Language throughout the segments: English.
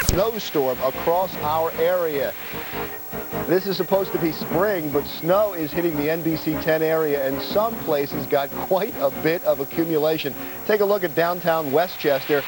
snowstorm across our area. This is supposed to be spring, but snow is hitting the NBC10 area, and some places got quite a bit of accumulation. Take a look at downtown Westchester.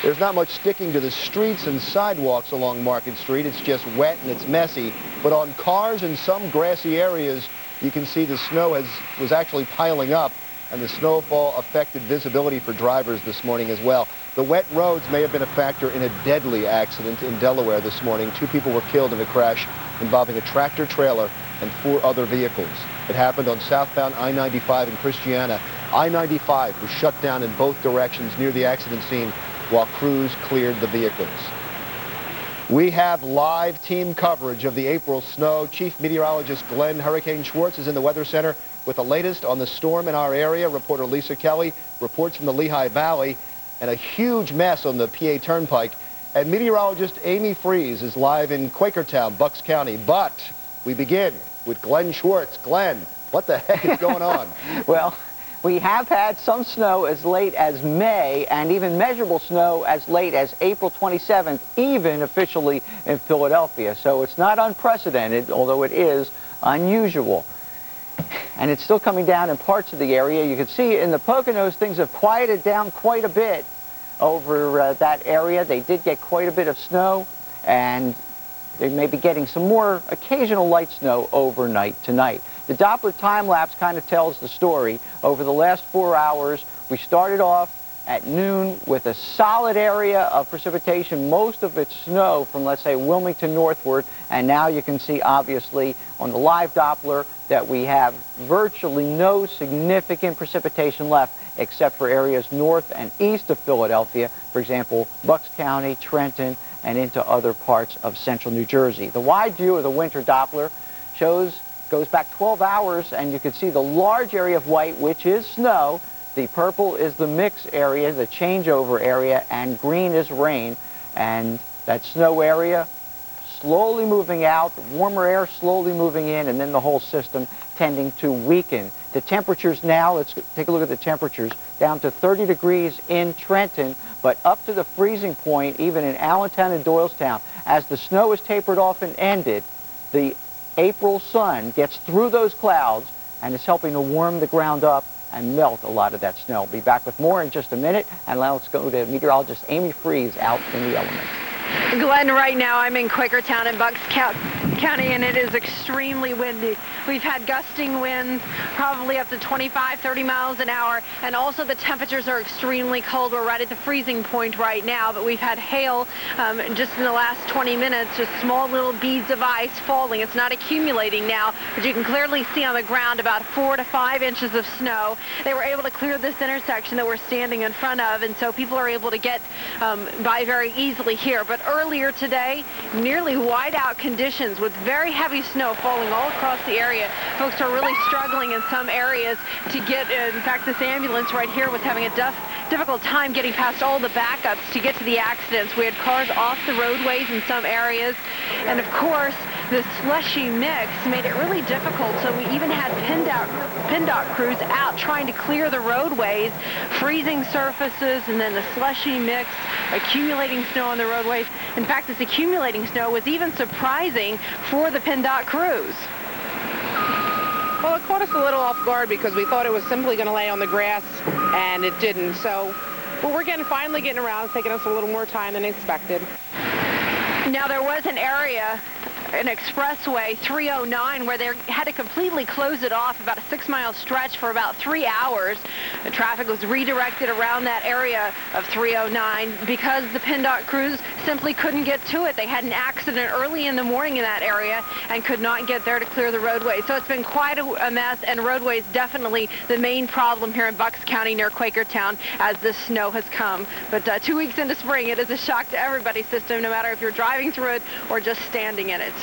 There's not much sticking to the streets and sidewalks along Market Street. It's just wet and it's messy. But on cars and some grassy areas, you can see the snow was actually piling up, and the snowfall affected visibility for drivers this morning as well. The wet roads may have been a factor in a deadly accident in Delaware this morning. 2 people were killed in a crash involving a tractor trailer and 4 other vehicles. It happened on southbound I-95 in Christiana. I-95 was shut down in both directions near the accident scene while crews cleared the vehicles. We have live team coverage of the April snow. Chief Meteorologist Glenn "Hurricane" Schwartz is in the Weather Center with the latest on the storm in our area. Reporter Lisa Kelly reports from the Lehigh Valley, and a huge mess on the PA Turnpike. And meteorologist Amy Freeze is live in Quakertown, Bucks County. But we begin with Glenn Schwartz. Glenn, what the heck is going on? Well, we have had some snow as late as May, and even measurable snow as late as April 27th, even officially in Philadelphia. So it's not unprecedented, although it is unusual. And it's still coming down in parts of the area. You can see in the Poconos, things have quieted down quite a bit over that area. They did get quite a bit of snow, and they may be getting some more occasional light snow overnight tonight. The Doppler time-lapse kind of tells the story. Over the last 4 hours, we started off at noon with a solid area of precipitation, most of it snow from, let's say, Wilmington northward, and now you can see, obviously, on the live Doppler that we have virtually no significant precipitation left except for areas north and east of Philadelphia, for example, Bucks County, Trenton, and into other parts of central New Jersey. The wide view of the winter Doppler goes back 12 hours, and you can see the large area of white, which is snow. The purple is the mix area, the changeover area, and green is rain. And that snow area slowly moving out, warmer air slowly moving in, and then the whole system tending to weaken. The temperatures now, let's take a look at the temperatures, down to 30 degrees in Trenton, but up to the freezing point even in Allentown and Doylestown. As the snow is tapered off and ended, the April sun gets through those clouds and is helping to warm the ground up and melt a lot of that snow. We'll be back with more in just a minute, and now let's go to meteorologist Amy Freeze out in the elements. Glenn, right now I'm in Quakertown in Bucks County, and it is extremely windy. We've had gusting winds, probably up to 25, 30 miles an hour, and also the temperatures are extremely cold. We're right at the freezing point right now, but we've had hail just in the last 20 minutes, just small little beads of ice falling. It's not accumulating now, but you can clearly see on the ground about 4 to 5 inches of snow. They were able to clear this intersection that we're standing in front of, and so people are able to get by very easily here. But earlier today, nearly whiteout conditions with very heavy snow falling all across the area. Folks are really struggling in some areas to get, in fact, this ambulance right here was having a difficult time getting past all the backups to get to the accidents. We had cars off the roadways in some areas, and of course, the slushy mix made it really difficult, so we even had PennDOT crews out trying to clear the roadways, freezing surfaces, and then the slushy mix, accumulating snow on the roadways. In fact, this accumulating snow was even surprising for the PennDOT crews. Well, it caught us a little off guard because we thought it was simply going to lay on the grass, and it didn't. So, but we're finally getting around. It's taking us a little more time than expected. Now, there was an area, an expressway 309, where they had to completely close it off, about a 6-mile stretch for about 3 hours. The traffic was redirected around that area of 309 because the PennDOT crews simply couldn't get to it. They had an accident early in the morning in that area and could not get there to clear the roadway. So it's been quite a mess, and roadways definitely the main problem here in Bucks County near Quakertown as the snow has come. But 2 weeks into spring, it is a shock to everybody's system, no matter if you're driving through it or just standing in it.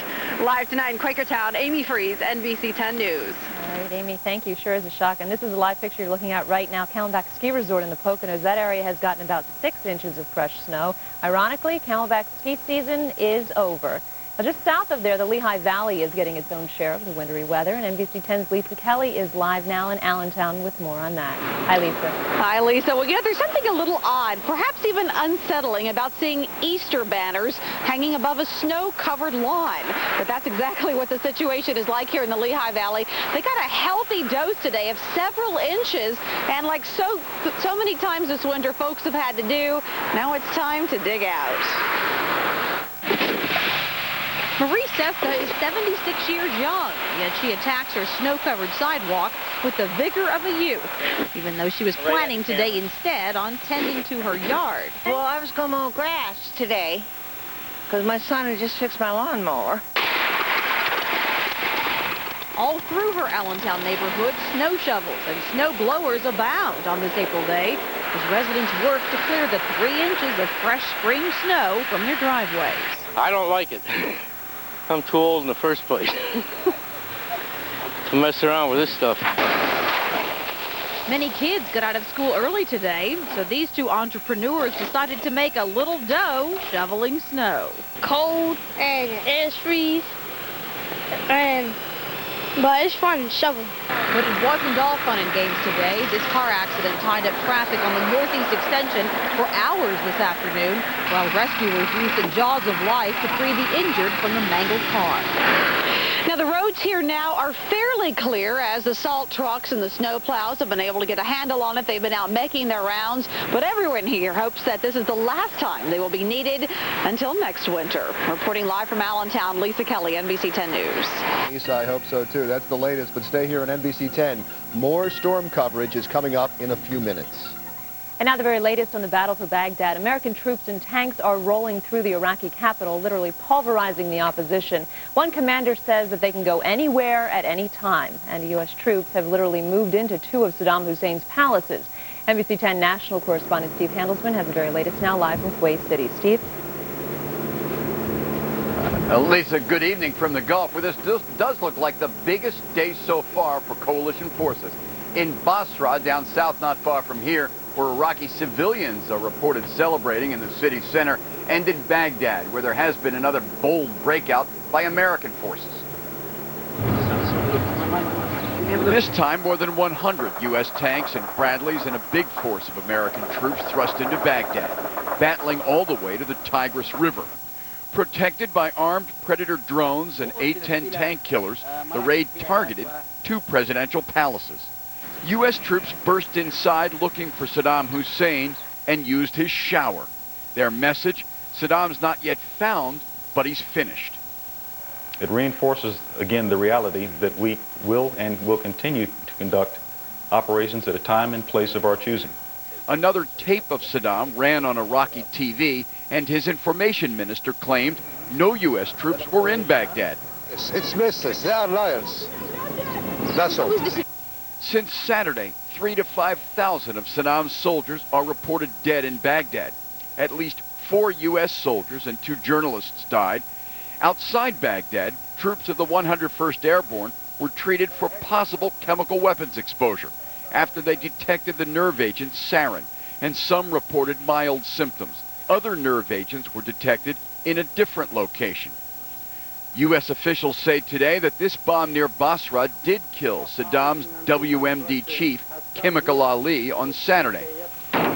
Live tonight in Quakertown, Amy Freeze, NBC10 News. All right, Amy, thank you. Sure is a shock. And this is a live picture you're looking at right now. Camelback Ski Resort in the Poconos. That area has gotten about 6 inches of fresh snow. Ironically, Camelback ski season is over. Just south of there, the Lehigh Valley is getting its own share of the wintry weather, and NBC10's Lisa Kelly is live now in Allentown with more on that. Hi, Lisa. Hi, Lisa. Well, there's something a little odd, perhaps even unsettling, about seeing Easter banners hanging above a snow-covered lawn. But that's exactly what the situation is like here in the Lehigh Valley. They got a healthy dose today of several inches, and like so many times this winter folks have had to do, now it's time to dig out. Marie Sesta is 76 years young, yet she attacks her snow-covered sidewalk with the vigor of a youth, even though she was planning today instead on tending to her yard. Well, I was going to mow grass today because my son had just fixed my lawnmower. All through her Allentown neighborhood, snow shovels and snow blowers abound on this April day as residents work to clear the 3 inches of fresh spring snow from their driveways. I don't like it. I'm too old in the first place to mess around with this stuff. Many kids got out of school early today, so these two entrepreneurs decided to make a little dough shoveling snow. Cold and it's freeze, but it's fun to shovel. But it wasn't all fun and games today. This car accident tied up traffic on the Northeast Extension for hours this afternoon, while rescuers used the jaws of life to free the injured from the mangled car. Now, the roads here now are fairly clear as the salt trucks and the snow plows have been able to get a handle on it. They've been out making their rounds, but everyone here hopes that this is the last time they will be needed until next winter. Reporting live from Allentown, Lisa Kelly, NBC10 News. Lisa, I hope so too. That's the latest, but stay here on NBC10. More storm coverage is coming up in a few minutes. And now the very latest on the battle for Baghdad. American troops and tanks are rolling through the Iraqi capital, literally pulverizing the opposition. One commander says that they can go anywhere at any time, and U.S. troops have literally moved into 2 of Saddam Hussein's palaces. NBC 10 national correspondent Steve Handelsman has the very latest now live from Kuwait City. Steve? Lisa, good evening from the Gulf, where this does look like the biggest day so far for coalition forces. In Basra, down south not far from here, where Iraqi civilians are reported celebrating in the city center, and in Baghdad, where there has been another bold breakout by American forces. This time, more than 100 U.S. tanks and Bradleys and a big force of American troops thrust into Baghdad, battling all the way to the Tigris River. Protected by armed Predator drones and A-10 tank killers, the raid targeted 2 presidential palaces. U.S. troops burst inside looking for Saddam Hussein and used his shower. Their message, Saddam's not yet found, but he's finished. It reinforces, again, the reality that we will and will continue to conduct operations at a time and place of our choosing. Another tape of Saddam ran on Iraqi TV, and his information minister claimed no U.S. troops were in Baghdad. It's misses. They are liars. That's all. Since Saturday, 3,000 to 5,000 of Saddam's soldiers are reported dead in Baghdad. At least 4 U.S. soldiers and 2 journalists died. Outside Baghdad, troops of the 101st Airborne were treated for possible chemical weapons exposure after they detected the nerve agent sarin, and some reported mild symptoms. Other nerve agents were detected in a different location. U.S. officials say today that this bomb near Basra did kill Saddam's WMD chief, Chemical Ali, on Saturday.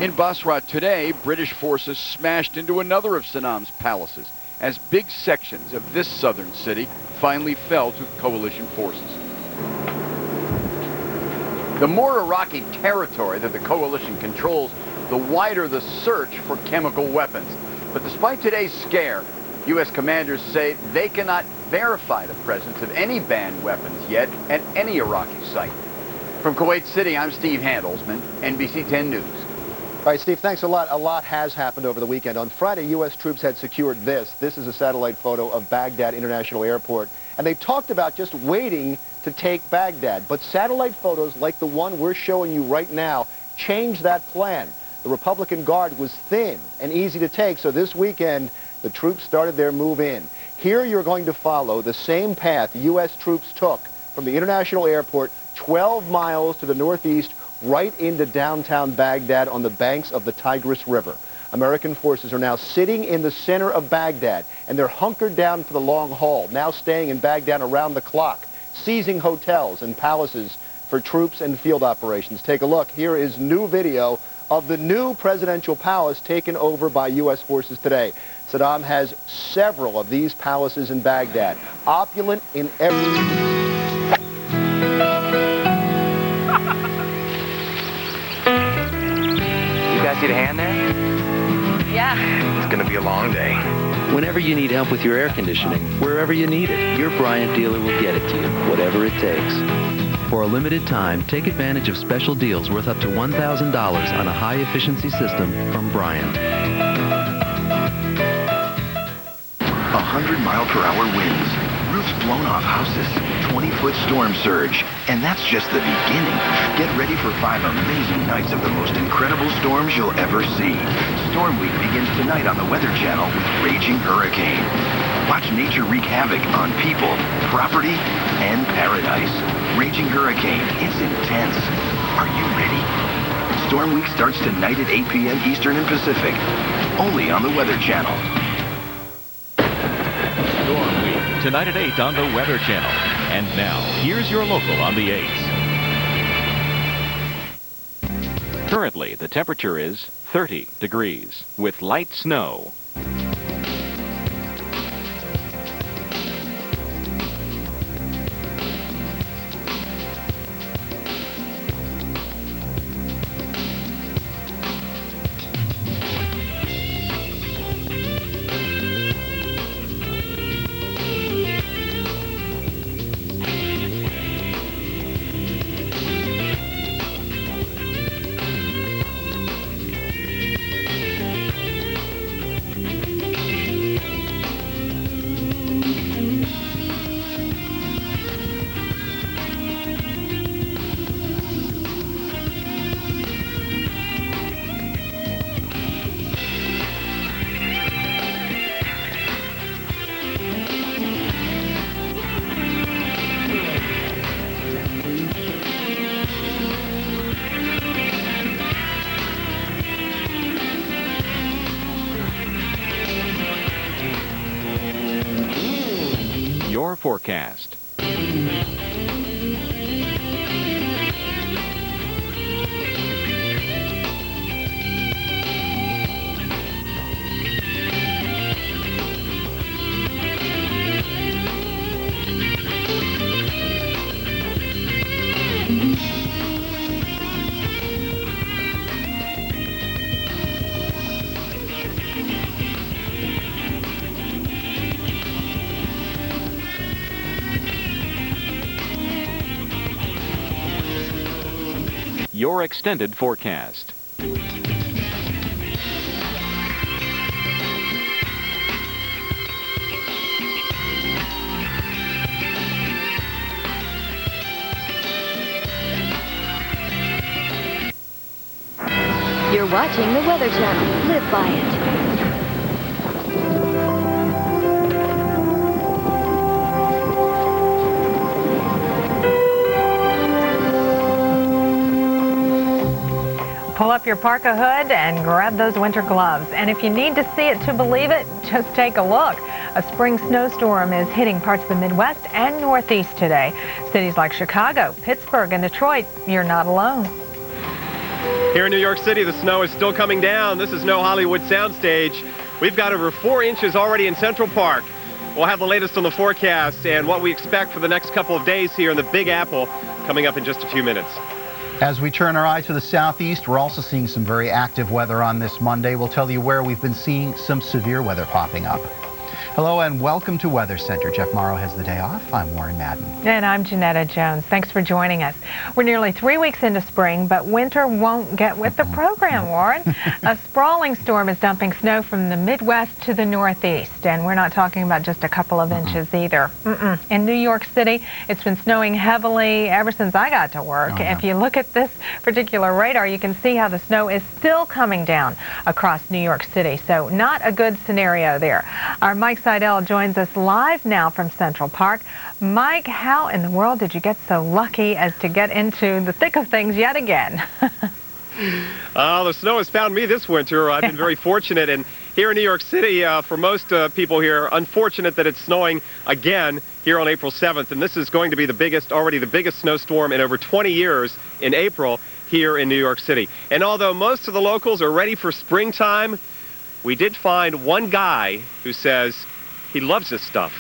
In Basra today, British forces smashed into another of Saddam's palaces as big sections of this southern city finally fell to coalition forces. The more Iraqi territory that the coalition controls, the wider the search for chemical weapons. But despite today's scare, U.S. commanders say they cannot verify the presence of any banned weapons yet at any Iraqi site. From Kuwait City, I'm Steve Handelsman, NBC 10 News. All right, Steve, thanks a lot. A lot has happened over the weekend. On Friday, U.S. troops had secured this. This is a satellite photo of Baghdad International Airport. And they talked about just waiting to take Baghdad. But satellite photos like the one we're showing you right now changed that plan. The Republican Guard was thin and easy to take, so this weekend, the troops started their move in. Here you're going to follow the same path U.S. troops took from the international airport 12 miles to the northeast, right into downtown Baghdad on the banks of the Tigris River. American forces are now sitting in the center of Baghdad, and they're hunkered down for the long haul, now staying in Baghdad around the clock, seizing hotels and palaces for troops and field operations. Take a look. Here is new video of the new presidential palace taken over by U.S. forces today. Saddam has several of these palaces in Baghdad, opulent in every... You guys need a hand there? Yeah. It's going to be a long day. Whenever you need help with your air conditioning, wherever you need it, your Bryant dealer will get it to you, whatever it takes. For a limited time, take advantage of special deals worth up to $1,000 on a high-efficiency system from Bryant. 100-mile-per-hour winds, roofs blown off houses, 20-foot storm surge, and that's just the beginning. Get ready for 5 amazing nights of the most incredible storms you'll ever see. Storm Week begins tonight on the Weather Channel with Raging Hurricane. Watch nature wreak havoc on people, property, and paradise. Raging Hurricane, it's intense. Are you ready? Storm Week starts tonight at 8 p.m. Eastern and Pacific, only on the Weather Channel. Storm Week, tonight at 8 on the Weather Channel. And now, here's your local on the 8s. Currently, the temperature is 30 degrees with light snow. Your forecast. Your extended forecast. You're watching the Weather Channel. Live by it. Pull up your parka hood and grab those winter gloves. And if you need to see it to believe it, just take a look. A spring snowstorm is hitting parts of the Midwest and Northeast today. Cities like Chicago, Pittsburgh, and Detroit, you're not alone. Here in New York City, the snow is still coming down. This is no Hollywood soundstage. We've got over 4 inches already in Central Park. We'll have the latest on the forecast and what we expect for the next couple of days here in the Big Apple coming up in just a few minutes. As we turn our eye to the southeast, we're also seeing some very active weather on this Monday. We'll tell you where we've been seeing some severe weather popping up. Hello and welcome to Weather Center. Jeff Morrow has the day off. I'm Warren Madden. And I'm Janetta Jones. Thanks for joining us. We're nearly 3 weeks into spring, but winter won't get with the program, Warren. A sprawling storm is dumping snow from the Midwest to the Northeast, and we're not talking about just a couple of inches either. In New York City, it's been snowing heavily ever since I got to work. If you look at this particular radar, you can see how the snow is still coming down across New York City, so not a good scenario there. Our Mike Seidel joins us live now from Central Park. Mike, how in the world did you get so lucky as to get into the thick of things yet again? The snow has found me this winter. I've been very fortunate. And here in New York City, for most people here, unfortunate that it's snowing again here on April 7th. And this is going to be already the biggest snowstorm in over 20 years in April here in New York City. And although most of the locals are ready for springtime, we did find one guy who says he loves this stuff.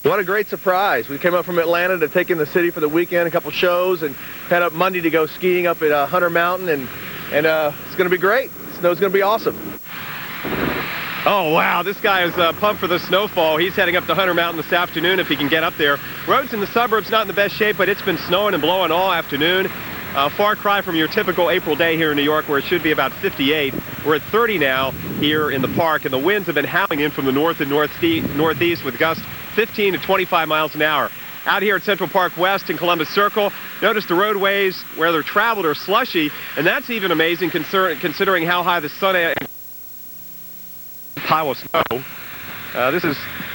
What a great surprise. We came up from Atlanta to take in the city for the weekend, a couple shows, and head up Monday to go skiing up at Hunter Mountain, and it's going to be great. Snow's going to be awesome. Oh, wow, this guy is pumped for the snowfall. He's heading up to Hunter Mountain this afternoon if he can get up there. Roads in the suburbs not in the best shape, but it's been snowing and blowing all afternoon. Far cry from your typical April day here in New York, where it should be about 58. We're at 30 now here in the park, and the winds have been howling in from the north and northeast with gusts 15 to 25 miles an hour. Out here at Central Park West and Columbus Circle, notice the roadways where they're traveled are slushy, and that's even amazing considering how high the sun pile of snow.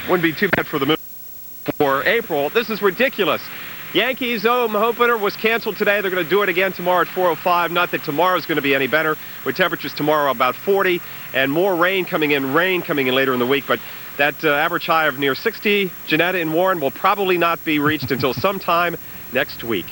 Wouldn't be too bad for the moon for April. This is ridiculous. Yankees home opener was canceled today. They're going to do it again tomorrow at 4:05. Not that tomorrow's going to be any better, with temperatures tomorrow about 40 and more rain coming in later in the week. But that average high of near 60, Janetta and Warren, will probably not be reached until sometime next week.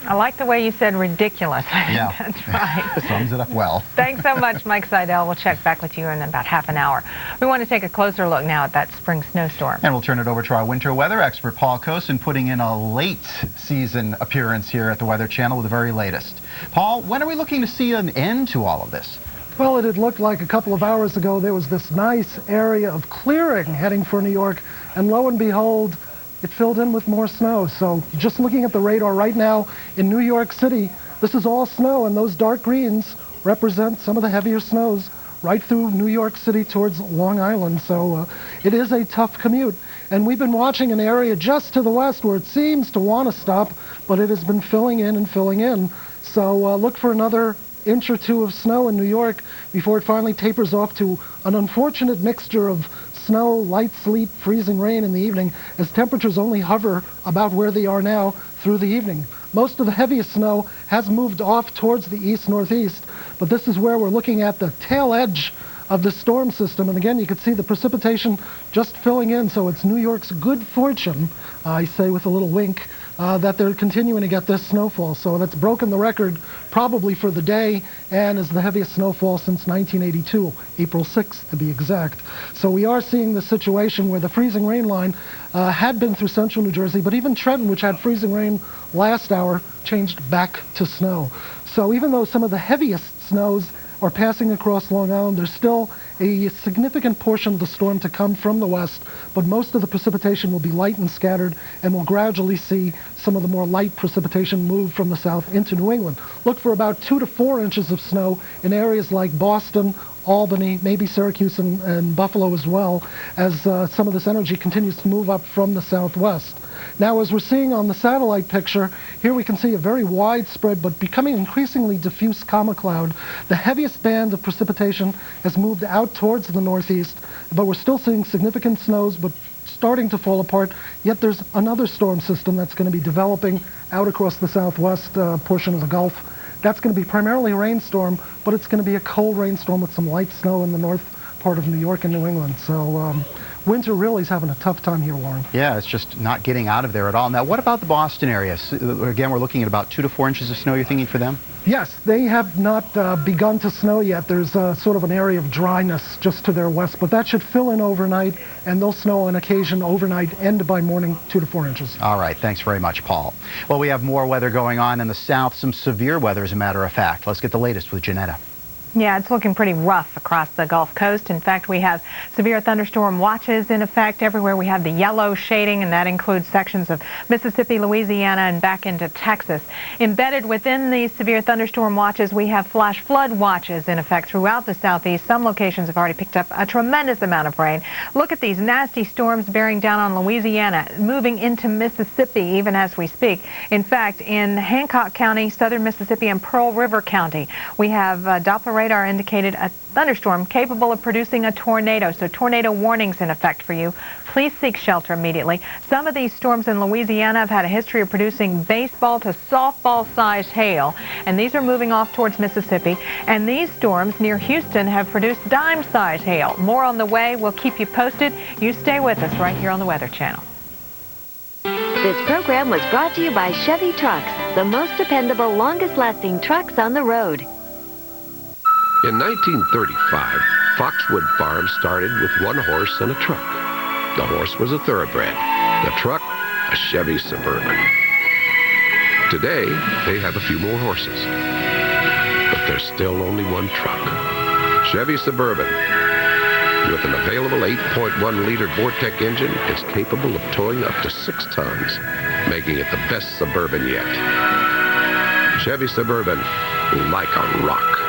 I like the way you said ridiculous. Yeah. That's right. Sums it up well. Thanks so much, Mike Seidel. We'll check back with you in about half an hour. We want to take a closer look now at that spring snowstorm. And we'll turn it over to our winter weather expert, Paul Kosin, putting in a late season appearance here at the Weather Channel with the very latest. Paul, when are we looking to see an end to all of this? Well, it had looked like a couple of hours ago there was this nice area of clearing heading for New York, and lo and behold, it filled in with more snow. So just looking at the radar right now in New York City, this is all snow, and those dark greens represent some of the heavier snows right through New York City towards Long Island. So it is a tough commute. And we've been watching an area just to the west where it seems to want to stop, but it has been filling in and filling in. So look for another inch or two of snow in New York before it finally tapers off to an unfortunate mixture of snow, light sleet, freezing rain in the evening, as temperatures only hover about where they are now through the evening. Most of the heaviest snow has moved off towards the east-northeast, but this is where we're looking at the tail edge of the storm system. And again, you can see the precipitation just filling in, so it's New York's good fortune, I say with a little wink, that they're continuing to get this snowfall. So that's broken the record probably for the day, and is the heaviest snowfall since 1982, April 6th to be exact. So we are seeing the situation where the freezing rain line had been through central New Jersey, but even Trenton, which had freezing rain last hour, changed back to snow. So even though some of the heaviest snows are passing across Long Island, there's still a significant portion of the storm to come from the west, but most of the precipitation will be light and scattered, and we'll gradually see some of the more light precipitation move from the south into New England. Look for about 2 to 4 inches of snow in areas like Boston, Albany, maybe Syracuse and Buffalo as well, as some of this energy continues to move up from the southwest. Now, as we're seeing on the satellite picture, here we can see a very widespread but becoming increasingly diffuse comma cloud. The heaviest band of precipitation has moved out towards the northeast, but we're still seeing significant snows, but starting to fall apart. Yet there's another storm system that's going to be developing out across the southwest portion of the Gulf. That's going to be primarily a rainstorm, but it's going to be a cold rainstorm with some light snow in the north part of New York and New England. So winter really is having a tough time here, Warren. Yeah, it's just not getting out of there at all. Now, what about the Boston area? Again, we're looking at about 2 to 4 inches of snow, you're thinking, for them? Yes, they have not begun to snow yet. There's sort of an area of dryness just to their west, but that should fill in overnight, and they'll snow on occasion overnight, and by morning 2 to 4 inches. All right, thanks very much, Paul. Well, we have more weather going on in the south, some severe weather, as a matter of fact. Let's get the latest with Janetta. Yeah, it's looking pretty rough across the Gulf Coast. In fact, we have severe thunderstorm watches in effect everywhere. We have the yellow shading, and that includes sections of Mississippi, Louisiana, and back into Texas. Embedded within these severe thunderstorm watches, we have flash flood watches in effect throughout the southeast. Some locations have already picked up a tremendous amount of rain. Look at these nasty storms bearing down on Louisiana, moving into Mississippi even as we speak. In fact, in Hancock County, southern Mississippi, and Pearl River County, we have Doppler radar radar indicated a thunderstorm capable of producing a tornado. So tornado warnings in effect for you. Please seek shelter immediately. Some of these storms in Louisiana have had a history of producing baseball to softball-sized hail, and these are moving off towards Mississippi. And these storms near Houston have produced dime-sized hail. More on the way. We'll keep you posted. You stay with us right here on the Weather Channel. This program was brought to you by Chevy Trucks, the most dependable, longest-lasting trucks on the road. In 1935, Foxwood Farm started with one horse and a truck. The horse was a thoroughbred, the truck, a Chevy Suburban. Today, they have a few more horses, but there's still only one truck. Chevy Suburban. With an available 8.1-liter Vortec engine, it's capable of towing up to 6 tons, making it the best Suburban yet. Chevy Suburban, like a rock.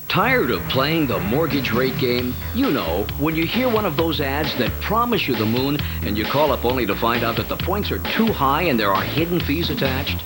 Tired of playing the mortgage rate game? You know, when you hear one of those ads that promise you the moon and you call up only to find out that the points are too high and there are hidden fees attached?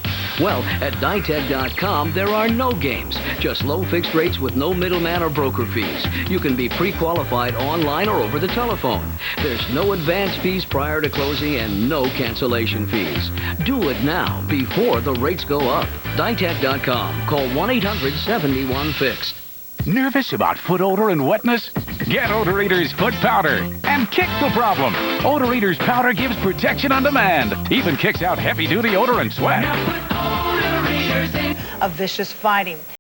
Well, at Ditech.com, there are no games, just low fixed rates with no middleman or broker fees. You can be pre-qualified online or over the telephone. There's no advance fees prior to closing and no cancellation fees. Do it now before the rates go up. Ditech.com. Call 1-800-71-FIXED. Nervous about foot odor and wetness? Get Odor Eater's Foot Powder and kick the problem. Odor Eater's powder gives protection on demand. Even kicks out heavy-duty odor and sweat. A vicious fighting.